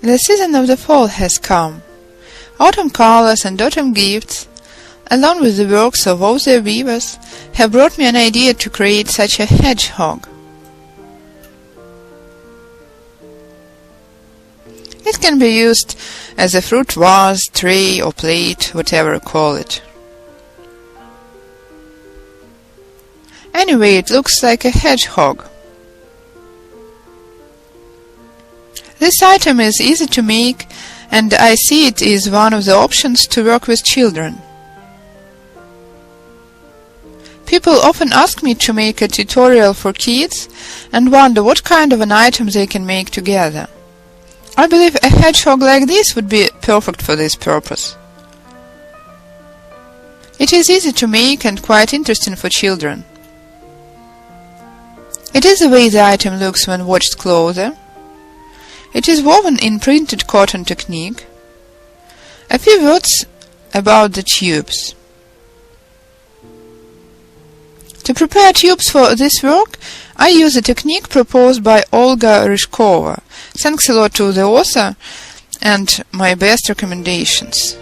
The season of the fall has come. Autumn colors and autumn gifts, along with the works of all the weavers, have brought me an idea to create such a hedgehog. It can be used as a fruit vase, tray or plate, whatever you call it. Anyway, it looks like a hedgehog. This item is easy to make, and I see it is one of the options to work with children. People often ask me to make a tutorial for kids and wonder what kind of an item they can make together. I believe a hedgehog like this would be perfect for this purpose. It is easy to make and quite interesting for children. It is the way the item looks when watched closer. It is woven in printed cotton technique. A few words about the tubes. To prepare tubes for this work, I use a technique proposed by Olga Ryzhkova. Thanks a lot to the author and my best recommendations.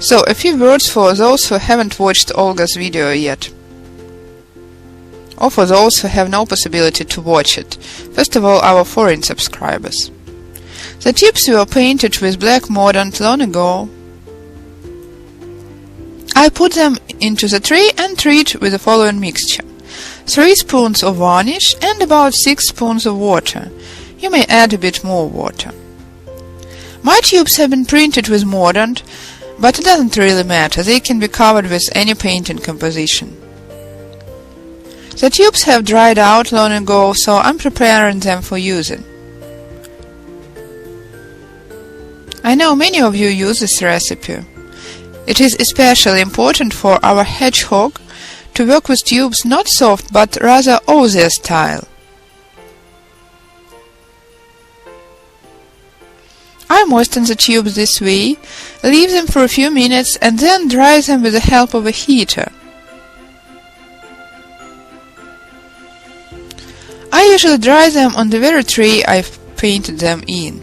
So, a few words for those who haven't watched Olga's video yet, or for those who have no possibility to watch it. First of all, our foreign subscribers. The tubes were painted with black mordant long ago. I put them into the tray and treat with the following mixture: 3 spoons of varnish and about 6 spoons of water. You may add a bit more water. My tubes have been printed with mordant, but it doesn't really matter. They can be covered with any painting composition. The tubes have dried out long ago, so I'm preparing them for using. I know many of you use this recipe. It is especially important for our hedgehog to work with tubes not soft but rather osier style. I moisten the tubes this way, leave them for a few minutes and then dry them with the help of a heater. I usually dry them on the very tray I've painted them in.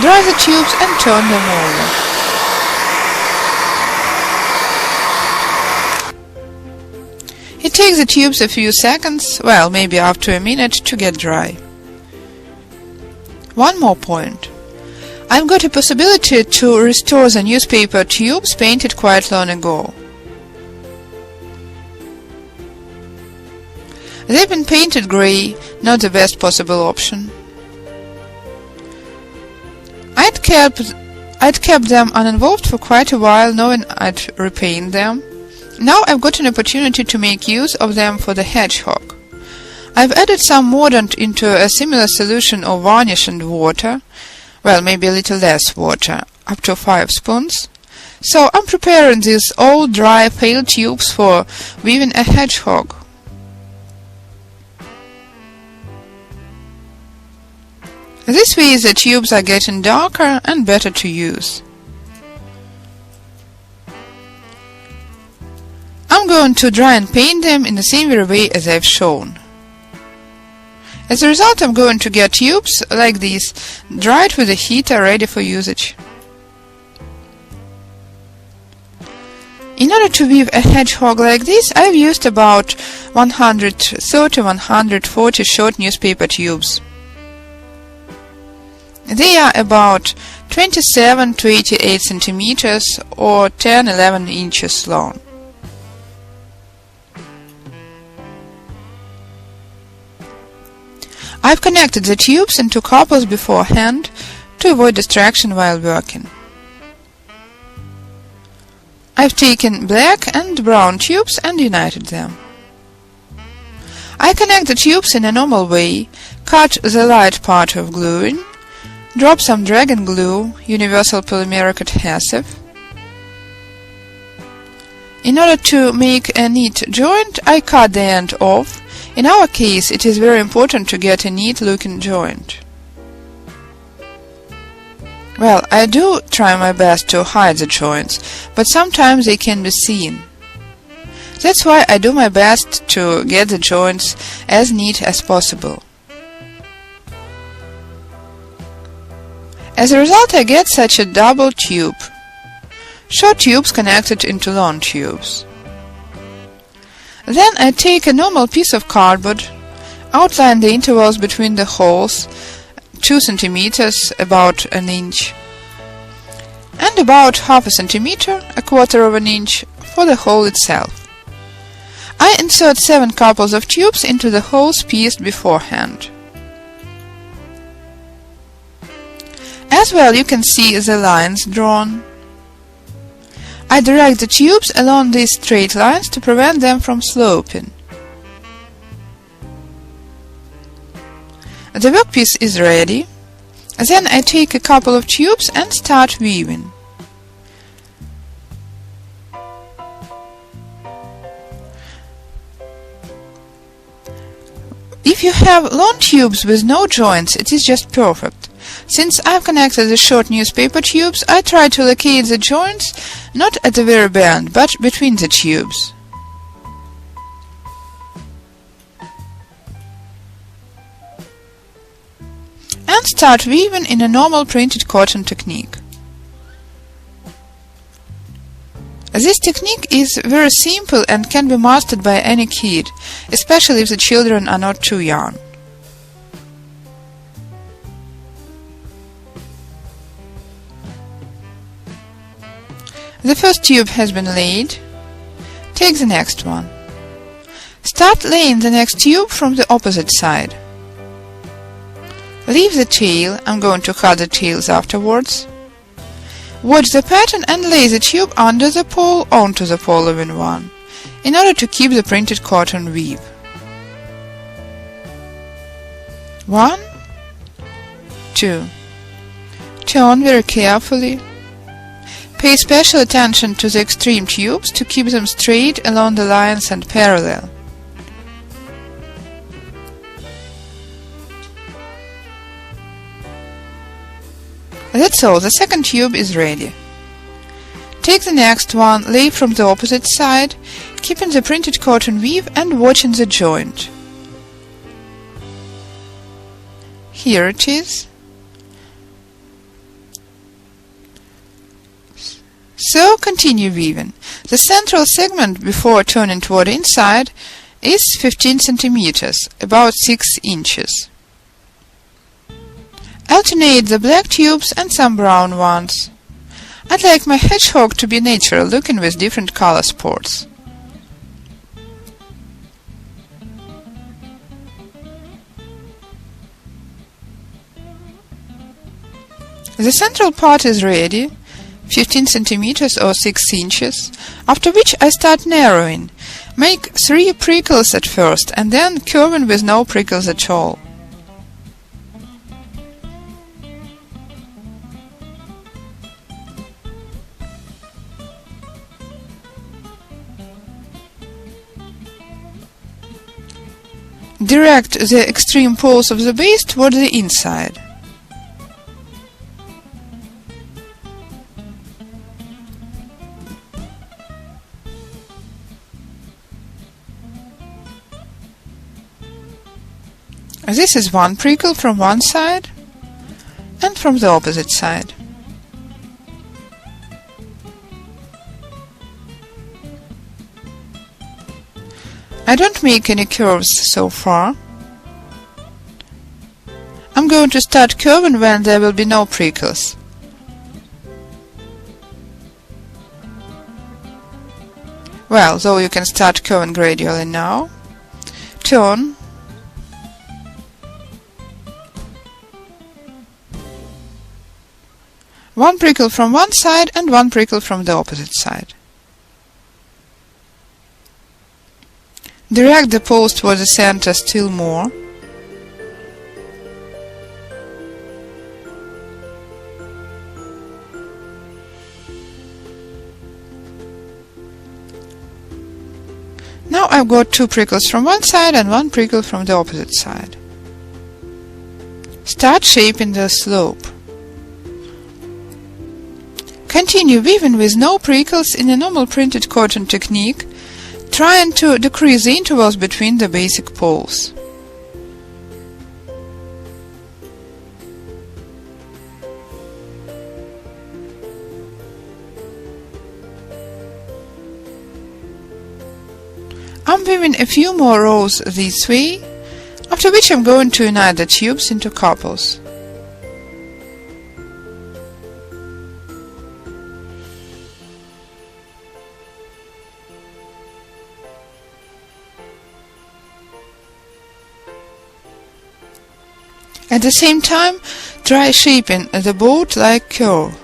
Dry the tubes and turn them over. It takes the tubes a few seconds, well, maybe up to a minute, to get dry. One more point. I've got a possibility to restore the newspaper tubes painted quite long ago. They've been painted grey, not the best possible option. I'd kept them uninvolved for quite a while, knowing I'd repaint them. Now I've got an opportunity to make use of them for the hedgehog. I've added some mordant into a similar solution of varnish and water, well, maybe a little less water, up to 5 spoons. So I'm preparing these old dry pale tubes for weaving a hedgehog. This way the tubes are getting darker and better to use. I'm going to dry and paint them in the same very way as I've shown. As a result, I'm going to get tubes like these, dried with a heater, ready for usage. In order to weave a hedgehog like this, I've used about 130–140 short newspaper tubes. They are about 27 to 88 centimeters or 10–11 inches long. I've connected the tubes into couples beforehand to avoid distraction while working. I've taken black and brown tubes and united them. I connect the tubes in a normal way, cut the light part of gluing, drop some dragon glue, universal polymeric adhesive. In order to make a neat joint, I cut the end off. In our case, it is very important to get a neat-looking joint. Well, I do try my best to hide the joints, but sometimes they can be seen. That's why I do my best to get the joints as neat as possible. As a result, I get such a double tube. Short tubes connected into long tubes. Then I take a normal piece of cardboard, outline the intervals between the holes, 2 centimeters, about an inch, and about half a centimeter, a quarter of an inch, for the hole itself. I insert 7 couples of tubes into the holes pieced beforehand. As well, you can see the lines drawn. I direct the tubes along these straight lines to prevent them from sloping. The workpiece is ready. Then I take a couple of tubes and start weaving. If you have long tubes with no joints, it is just perfect. Since I've connected the short newspaper tubes, I try to locate the joints not at the very bend, but between the tubes. And start weaving in a normal printed cotton technique. This technique is very simple and can be mastered by any kid, especially if the children are not too young. The first tube has been laid. Take the next one. Start laying the next tube from the opposite side. Leave the tail, I'm going to cut the tails afterwards. Watch the pattern and lay the tube under the pole onto the following one, in order to keep the printed cotton weave. 1, 2. Turn very carefully. Pay special attention to the extreme tubes to keep them straight along the lines and parallel. That's all, the second tube is ready. Take the next one, lay from the opposite side, keeping the printed cotton weave and watching the joint. Here it is. So continue weaving. The central segment before turning toward inside is 15 centimeters, about 6 inches. Alternate the black tubes and some brown ones. I'd like my hedgehog to be natural looking with different color spots. The central part is ready, 15 centimeters or 6 inches, after which I start narrowing. Make 3 prickles at first and then curving with no prickles at all. Direct the extreme poles of the base toward the inside. This is one prickle from one side and from the opposite side. I don't make any curves so far. I'm going to start curving when there will be no prickles. Well, though you can start curving gradually now. Turn. One prickle from one side and one prickle from the opposite side. Direct the poles toward the center still more. Now I've got 2 prickles from one side and 1 prickle from the opposite side. Start shaping the slope. Continue weaving with no prickles in a normal printed cotton technique, trying to decrease the intervals between the basic poles. I'm weaving a few more rows this way, after which I'm going to unite the tubes into couples. At the same time, try shaping the boat like curve.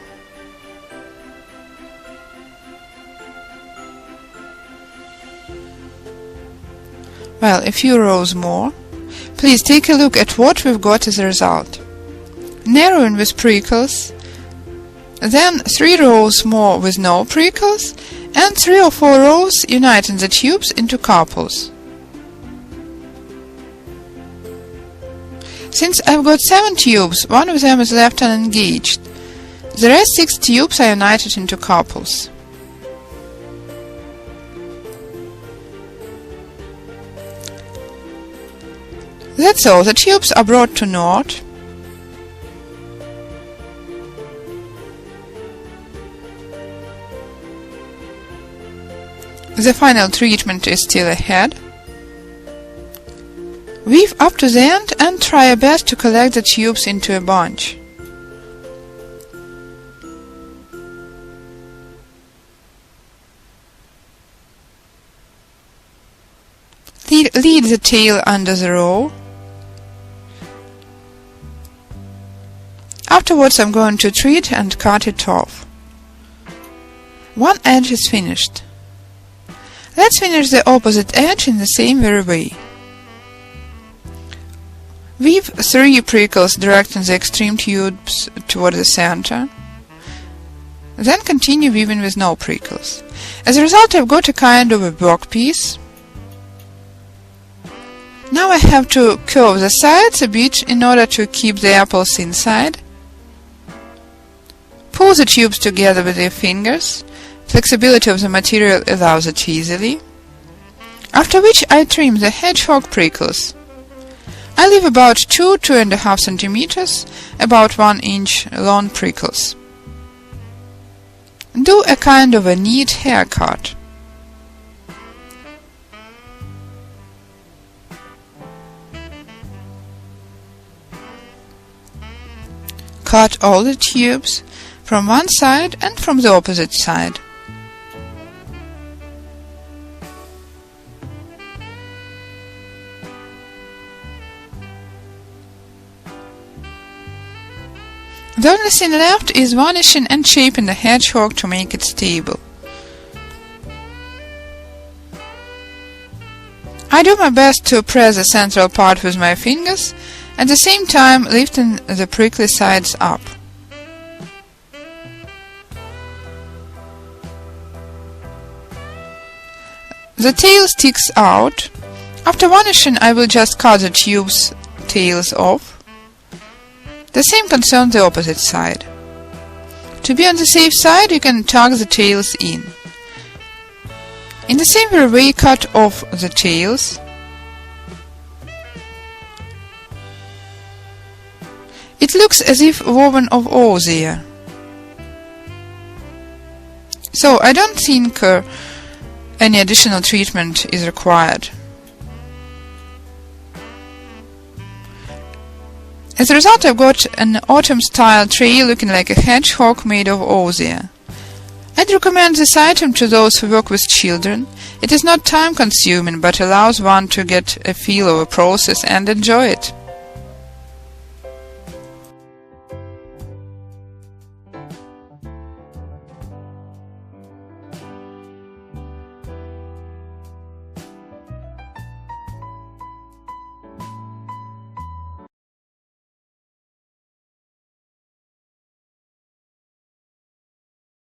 Well, a few rows more. Please take a look at what we've got as a result. Narrowing with prickles, then 3 rows more with no prickles, and 3 or 4 rows uniting the tubes into couples. Since I've got 7 tubes, one of them is left unengaged. The rest 6 tubes are united into couples. That's all, the tubes are brought to knot. The final treatment is still ahead. Weave up to the end and try your best to collect the tubes into a bunch. Lead the tail under the row. Afterwards I'm going to treat and cut it off. One edge is finished. Let's finish the opposite edge in the same very way. Weave 3 prickles directing the extreme tubes toward the center. Then continue weaving with no prickles. As a result, I've got a kind of a workpiece. Now I have to curve the sides a bit in order to keep the apples inside. Pull the tubes together with your fingers. Flexibility of the material allows it easily. After which I trim the hedgehog prickles. I leave about 2–2.5 centimeters, about 1 inch long prickles. Do a kind of a neat haircut. Cut all the tubes from one side and from the opposite side. The only thing left is varnishing and shaping the hedgehog to make it stable. I do my best to press the central part with my fingers, at the same time lifting the prickly sides up. The tail sticks out. After varnishing, I will just cut the tube's tails off. The same concerns the opposite side. To be on the safe side, you can tuck the tails in. In the same way, cut off the tails. It looks as if woven of osier. So I don't think any additional treatment is required. As a result, I've got an autumn-style tray looking like a hedgehog made of osier. I'd recommend this item to those who work with children. It is not time-consuming, but allows one to get a feel of a process and enjoy it.